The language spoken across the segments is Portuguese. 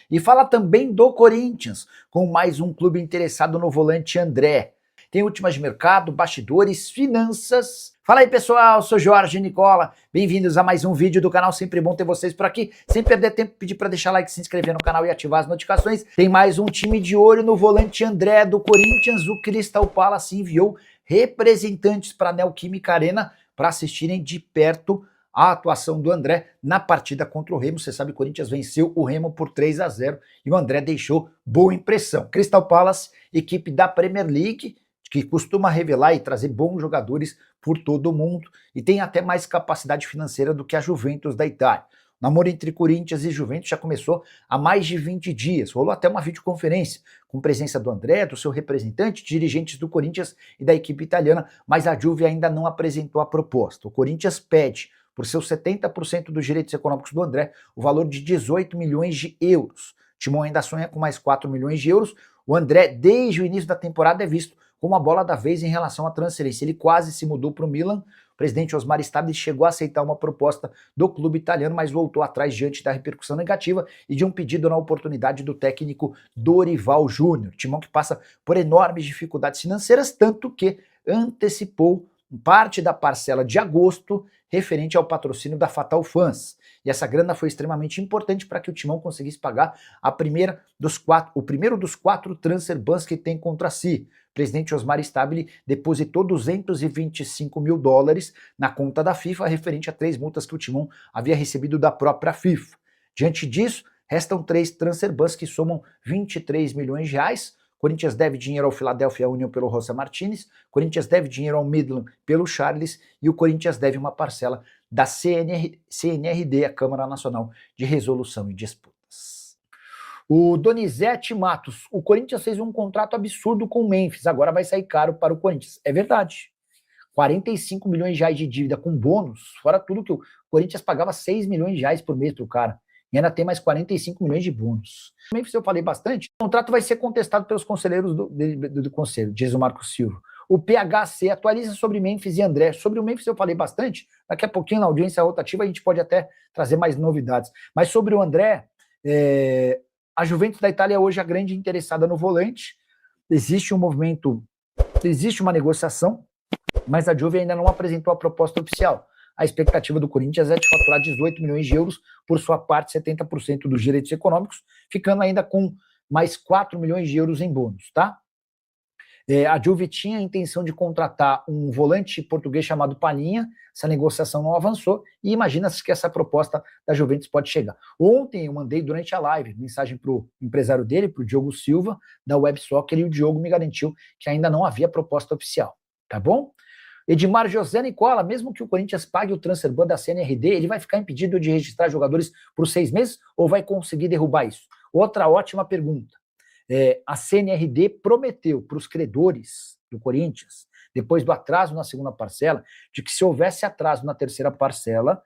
E fala também do Corinthians, com mais um clube interessado no volante André. Tem últimas de mercado, bastidores, finanças. Fala aí pessoal, sou Jorge Nicola, bem-vindos a mais um vídeo do canal, sempre bom ter vocês por aqui. Sem perder tempo, pedir para deixar like, se inscrever no canal e ativar as notificações. Tem mais um time de olho no volante André do Corinthians. O Crystal Palace enviou representantes para a Neoquímica Arena para assistirem de perto a atuação do André na partida contra o Remo. Você sabe, o Corinthians venceu o Remo por 3-0 e o André deixou boa impressão. Crystal Palace, equipe da Premier League, que costuma revelar e trazer bons jogadores por todo o mundo e tem até mais capacidade financeira do que a Juventus da Itália. O namoro entre Corinthians e Juventus já começou há mais de 20 dias, rolou até uma videoconferência com presença do André, do seu representante, dirigentes do Corinthians e da equipe italiana, mas a Juve ainda não apresentou a proposta. O Corinthians pede, por seus 70% dos direitos econômicos do André, o valor de 18 milhões de euros. O Timão ainda sonha com mais 4 milhões de euros. O André, desde o início da temporada, é visto como a bola da vez em relação à transferência. Ele quase se mudou para o Milan. O presidente Osmar Stabile chegou a aceitar uma proposta do clube italiano, mas voltou atrás diante da repercussão negativa e de um pedido na oportunidade do técnico Dorival Júnior. Timão que passa por enormes dificuldades financeiras, tanto que antecipou parte da parcela de agosto referente ao patrocínio da Fatal Fans. E essa grana foi extremamente importante para que o Timão conseguisse pagar o primeiro dos quatro transfer bans que tem contra si. O presidente Osmar Stabile depositou 225 mil dólares na conta da FIFA referente a 3 multas que o Timão havia recebido da própria FIFA. Diante disso, restam 3 transfer bans que somam 23 milhões de reais. Corinthians deve dinheiro ao Philadelphia Union pelo Rosa Martinez, Corinthians deve dinheiro ao Midland pelo Charles e o Corinthians deve uma parcela da CNRD, a Câmara Nacional de Resolução e Disputas. O Donizete Matos, o Corinthians fez um contrato absurdo com o Memphis, agora vai sair caro para o Corinthians. É verdade. 45 milhões de reais de dívida com bônus, fora tudo que o Corinthians pagava 6 milhões de reais por mês para o cara. E ainda tem mais 45 milhões de bônus. O Memphis eu falei bastante. O contrato vai ser contestado pelos conselheiros do conselho, diz o Marcos Silva. O PHC atualiza sobre Memphis e André. Sobre o Memphis eu falei bastante. Daqui a pouquinho na audiência rotativa a gente pode até trazer mais novidades. Mas sobre o André, a Juventus da Itália é hoje a grande interessada no volante. Existe um movimento, existe uma negociação, mas a Juve ainda não apresentou a proposta oficial. A expectativa do Corinthians é de faturar 18 milhões de euros, por sua parte 70% dos direitos econômicos, ficando ainda com mais 4 milhões de euros em bônus, tá? A Juve tinha a intenção de contratar um volante português chamado Palhinha, essa negociação não avançou, e imagina-se que essa proposta da Juventus pode chegar. Ontem eu mandei durante a live mensagem para o empresário dele, para o Diogo Silva, da Web Soccer, e o Diogo me garantiu que ainda não havia proposta oficial, tá bom? Edmar José Nicola, mesmo que o Corinthians pague o transfer ban da CNRD, ele vai ficar impedido de registrar jogadores por 6 meses ou vai conseguir derrubar isso? Outra ótima pergunta. A CNRD prometeu para os credores do Corinthians, depois do atraso na segunda parcela, de que se houvesse atraso na terceira parcela,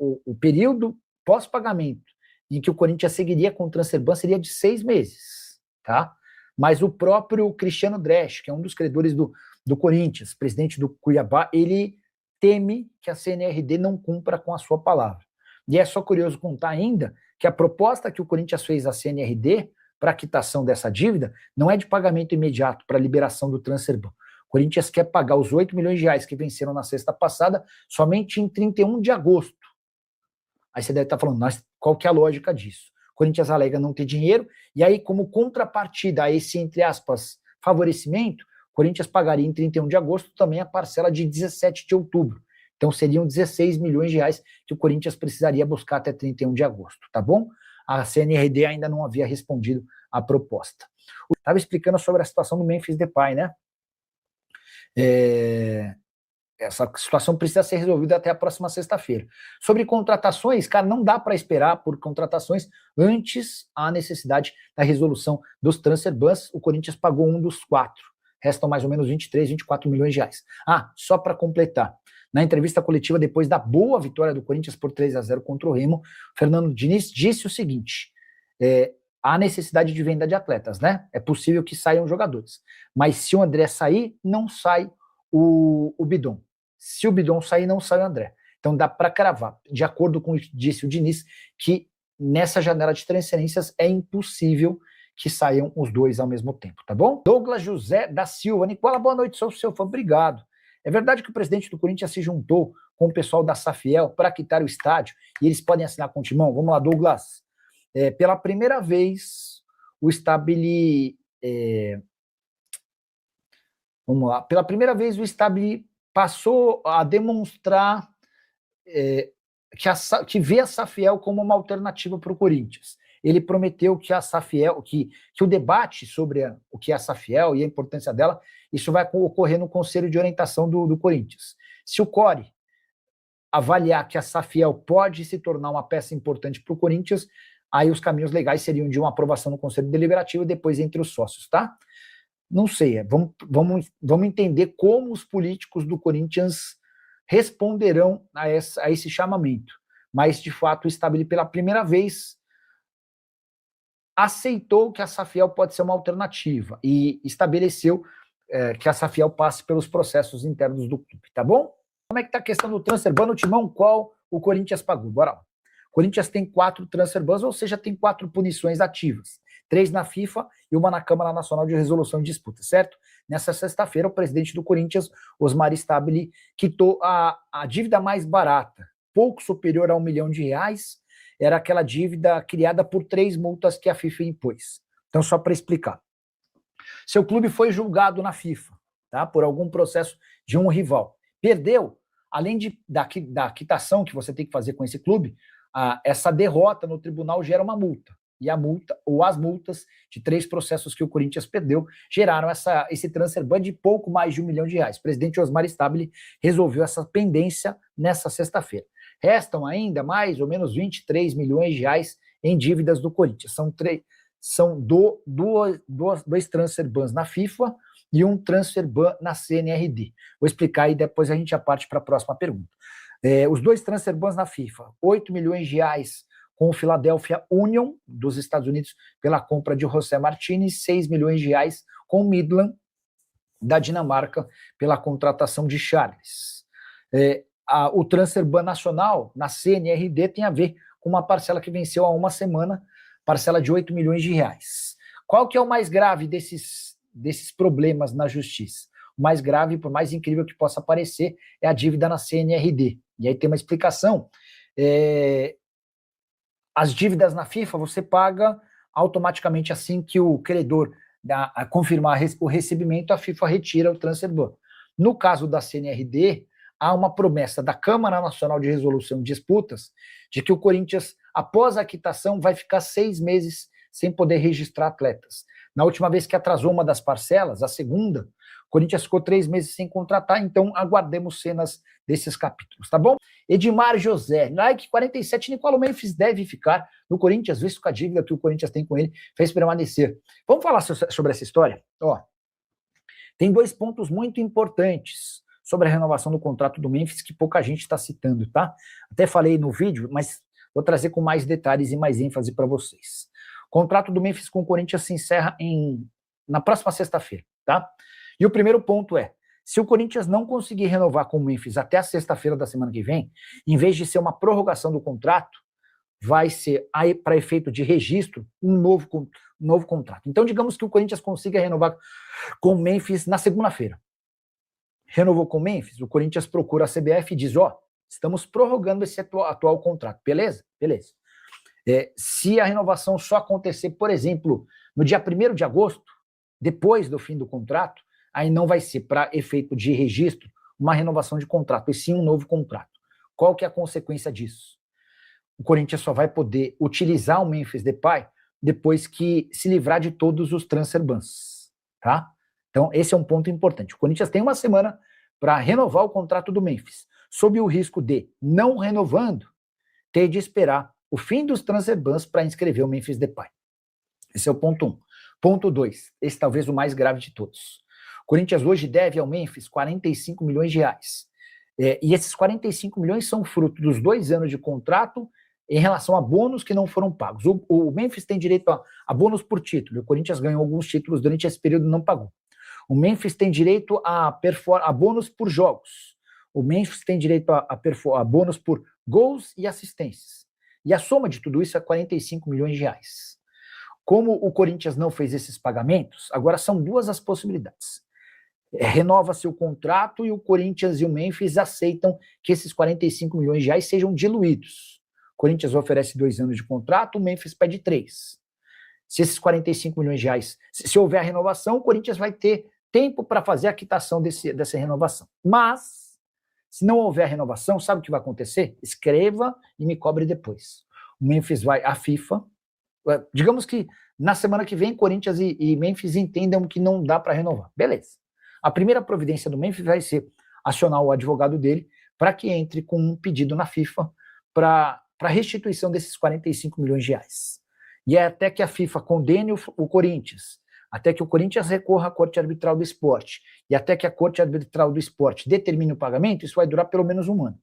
o período pós-pagamento em que o Corinthians seguiria com o transfer ban seria de 6 meses, tá? Mas o próprio Cristiano Dresch, que é um dos credores do Corinthians, presidente do Cuiabá, ele teme que a CNRD não cumpra com a sua palavra. E é só curioso contar ainda que a proposta que o Corinthians fez à CNRD para a quitação dessa dívida não é de pagamento imediato para a liberação do transfer ban. O Corinthians quer pagar os 8 milhões de reais que venceram na sexta passada somente em 31 de agosto. Aí você deve estar falando, mas qual que é a lógica disso? O Corinthians alega não ter dinheiro, e aí como contrapartida a esse, entre aspas, favorecimento, o Corinthians pagaria em 31 de agosto também a parcela de 17 de outubro. Então seriam 16 milhões de reais que o Corinthians precisaria buscar até 31 de agosto, tá bom? A CNRD ainda não havia respondido à proposta. Estava explicando sobre a situação do Memphis Depay, né? Essa situação precisa ser resolvida até a próxima sexta-feira. Sobre contratações, cara, não dá para esperar por contratações antes a necessidade da resolução dos transfer bans. O Corinthians pagou um dos 4. Restam mais ou menos 23, 24 milhões de reais. Só para completar. Na entrevista coletiva, depois da boa vitória do Corinthians por 3-0 contra o Remo, Fernando Diniz disse o seguinte: há necessidade de venda de atletas, né? É possível que saiam jogadores. Mas se o André sair, não sai o Bidon. Se o Bidon sair, não sai o André. Então dá para cravar, de acordo com o que disse o Diniz, que nessa janela de transferências é impossível que saiam os dois ao mesmo tempo, tá bom? Douglas José da Silva. Nicola, boa noite, sou seu fã, obrigado. É verdade que o presidente do Corinthians se juntou com o pessoal da Safiel para quitar o estádio e eles podem assinar com o Timão? Vamos lá, Douglas. Pela primeira vez, o Stabile... vamos lá. Pela primeira vez, o Stabile passou a demonstrar que vê a Safiel como uma alternativa para o Corinthians. Ele prometeu que a Safiel, que o debate sobre o que é a Safiel e a importância dela, isso vai ocorrer no Conselho de Orientação do Corinthians. Se o Core avaliar que a Safiel pode se tornar uma peça importante para o Corinthians, aí os caminhos legais seriam de uma aprovação no Conselho Deliberativo e depois entre os sócios, tá? Não sei, vamos entender como os políticos do Corinthians responderão a esse chamamento. Mas, de fato, o Stabile, pela primeira vez, aceitou que a Safiel pode ser uma alternativa e estabeleceu que a Safiel passe pelos processos internos do clube, tá bom? Como é que tá a questão do transfer ban no Timão? Qual o Corinthians pagou? Bora lá. O Corinthians tem 4 transfer bans, ou seja, tem 4 punições ativas. 3 na FIFA e uma na Câmara Nacional de Resolução de Disputa, certo? Nessa sexta-feira, o presidente do Corinthians, Osmar Stabile, quitou a dívida mais barata, pouco superior a R$1 milhão, era aquela dívida criada por 3 multas que a FIFA impôs. Então, só para explicar. Seu clube foi julgado na FIFA, tá? Por algum processo de um rival. Perdeu, além da quitação que você tem que fazer com esse clube, essa derrota no tribunal gera uma multa. E a multa, ou as multas de 3 processos que o Corinthians perdeu, geraram esse transfer ban de pouco mais de R$1 milhão. O presidente Osmar Stabile resolveu essa pendência nessa sexta-feira. Restam ainda mais ou menos R$23 milhões em dívidas do Corinthians. São 2 transfer bans na FIFA e um transfer ban na CNRD. Vou explicar e depois a gente já parte para a próxima pergunta. Os 2 transfer bans na FIFA, R$8 milhões com o Philadelphia Union dos Estados Unidos pela compra de José Martinez, R$6 milhões com o Midland da Dinamarca pela contratação de Charles. O transfer ban nacional na CNRD tem a ver com uma parcela que venceu há uma semana, parcela de R$8 milhões. Qual que é o mais grave desses problemas na justiça? O mais grave, por mais incrível que possa parecer, é a dívida na CNRD. E aí tem uma explicação. As dívidas na FIFA você paga automaticamente assim que o credor confirmar o recebimento, a FIFA retira o transfer ban. No caso da CNRD, há uma promessa da Câmara Nacional de Resolução de Disputas de que o Corinthians, após a quitação, vai ficar 6 meses sem poder registrar atletas. Na última vez que atrasou uma das parcelas, a segunda, o Corinthians ficou 3 meses sem contratar, então aguardemos cenas desses capítulos, tá bom? Edmar José, like 47, Nicola, Memphis deve ficar no Corinthians, visto que a dívida que o Corinthians tem com ele fez permanecer. Vamos falar sobre essa história? Tem 2 pontos muito importantes sobre a renovação do contrato do Memphis que pouca gente está citando, tá? Até falei no vídeo, mas vou trazer com mais detalhes e mais ênfase para vocês. O contrato do Memphis com o Corinthians se encerra na próxima sexta-feira, tá? E o primeiro ponto é, se o Corinthians não conseguir renovar com o Memphis até a sexta-feira da semana que vem, em vez de ser uma prorrogação do contrato, vai ser, para efeito de registro, um novo contrato. Então, digamos que o Corinthians consiga renovar com o Memphis na segunda-feira. Renovou com o Memphis, o Corinthians procura a CBF e diz, estamos prorrogando esse atual contrato, beleza? Beleza. Se a renovação só acontecer, por exemplo, no dia 1º de agosto, depois do fim do contrato, aí não vai ser, para efeito de registro, uma renovação de contrato, e sim um novo contrato. Qual que é a consequência disso? O Corinthians só vai poder utilizar o Memphis Depay depois que se livrar de todos os transfer bans, tá? Então, esse é um ponto importante. O Corinthians tem uma semana para renovar o contrato do Memphis, sob o risco de, não renovando, ter de esperar o fim dos transfer bans para inscrever o Memphis Depay. Esse é o ponto 1. Ponto 2, esse talvez o mais grave de todos. O Corinthians hoje deve ao Memphis R$45 milhões. E esses 45 milhões são fruto dos 2 anos de contrato em relação a bônus que não foram pagos. O Memphis tem direito a bônus por título. O Corinthians ganhou alguns títulos durante esse período e não pagou. O Memphis tem direito a bônus por jogos. O Memphis tem direito a bônus por gols e assistências. E a soma de tudo isso é 45 milhões de reais. Como o Corinthians não fez esses pagamentos, agora são duas as possibilidades. Renova-se o contrato e o Corinthians e o Memphis aceitam que esses 45 milhões de reais sejam diluídos. O Corinthians oferece 2 anos de contrato, o Memphis pede 3. Se esses 45 milhões de reais, se houver a renovação, o Corinthians vai ter tempo para fazer a quitação dessa renovação. Mas, se não houver renovação, sabe o que vai acontecer? Escreva e me cobre depois. O Memphis vai à FIFA. Digamos que na semana que vem, Corinthians e Memphis entendam que não dá para renovar. Beleza. A primeira providência do Memphis vai ser acionar o advogado dele para que entre com um pedido na FIFA para restituição desses 45 milhões de reais. E é até que a FIFA condene o Corinthians, até que o Corinthians recorra à Corte Arbitral do Esporte, e até que a Corte Arbitral do Esporte determine o pagamento, isso vai durar pelo menos um ano.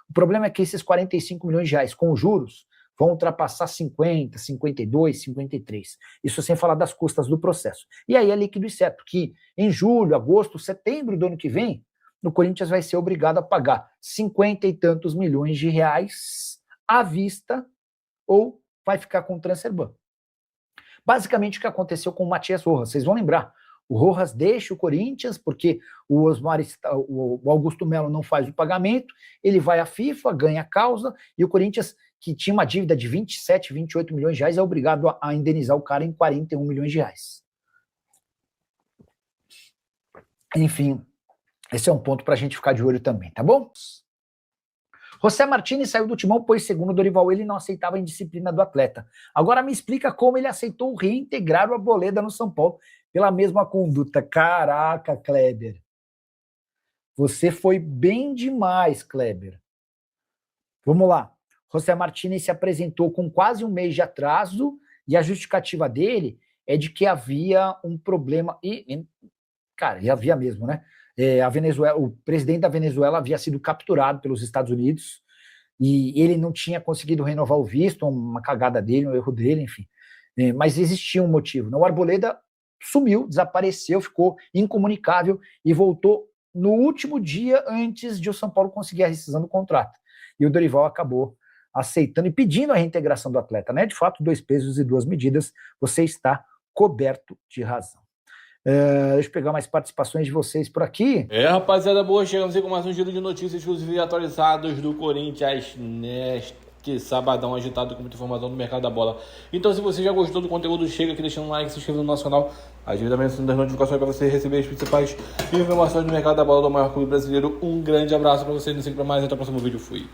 O problema é que esses 45 milhões de reais com juros vão ultrapassar 50, 52, 53. Isso sem falar das custas do processo. E aí é líquido e certo que em julho, agosto, setembro do ano que vem, o Corinthians vai ser obrigado a pagar 50 e tantos milhões de reais à vista ou vai ficar com o transfer ban. Basicamente o que aconteceu com o Matias Rojas, vocês vão lembrar, o Rojas deixa o Corinthians porque o Augusto Melo não faz o pagamento, ele vai à FIFA, ganha a causa e o Corinthians, que tinha uma dívida de 27, 28 milhões de reais, é obrigado a indenizar o cara em 41 milhões de reais. Enfim, esse é um ponto para a gente ficar de olho também, tá bom? José Martínez saiu do Timão, pois, segundo Dorival, ele não aceitava a indisciplina do atleta. Agora me explica como ele aceitou reintegrar o Arboleda no São Paulo pela mesma conduta. Caraca, Kleber. Você foi bem demais, Kleber. Vamos lá. José Martínez se apresentou com quase um mês de atraso e a justificativa dele é de que havia um problema. Cara, e havia mesmo, né? A Venezuela, o presidente da Venezuela havia sido capturado pelos Estados Unidos e ele não tinha conseguido renovar o visto, uma cagada dele, um erro dele, enfim. Mas existia um motivo. O Arboleda sumiu, desapareceu, ficou incomunicável e voltou no último dia antes de o São Paulo conseguir a rescisão do contrato. E o Dorival acabou aceitando e pedindo a reintegração do atleta, né? De fato, 2 pesos e 2 medidas, você está coberto de razão. Deixa eu pegar mais participações de vocês por aqui. Rapaziada boa, chegamos aí com mais um giro de notícias exclusivas e atualizados do Corinthians neste sabadão agitado com muita informação do mercado da bola. Então, se você já gostou do conteúdo, chega aqui deixando um like, se inscreva no nosso canal, ative também o sininho das notificações para você receber as principais informações do mercado da bola do maior clube brasileiro. Um grande abraço para vocês, não sei para mais, até o próximo vídeo, fui.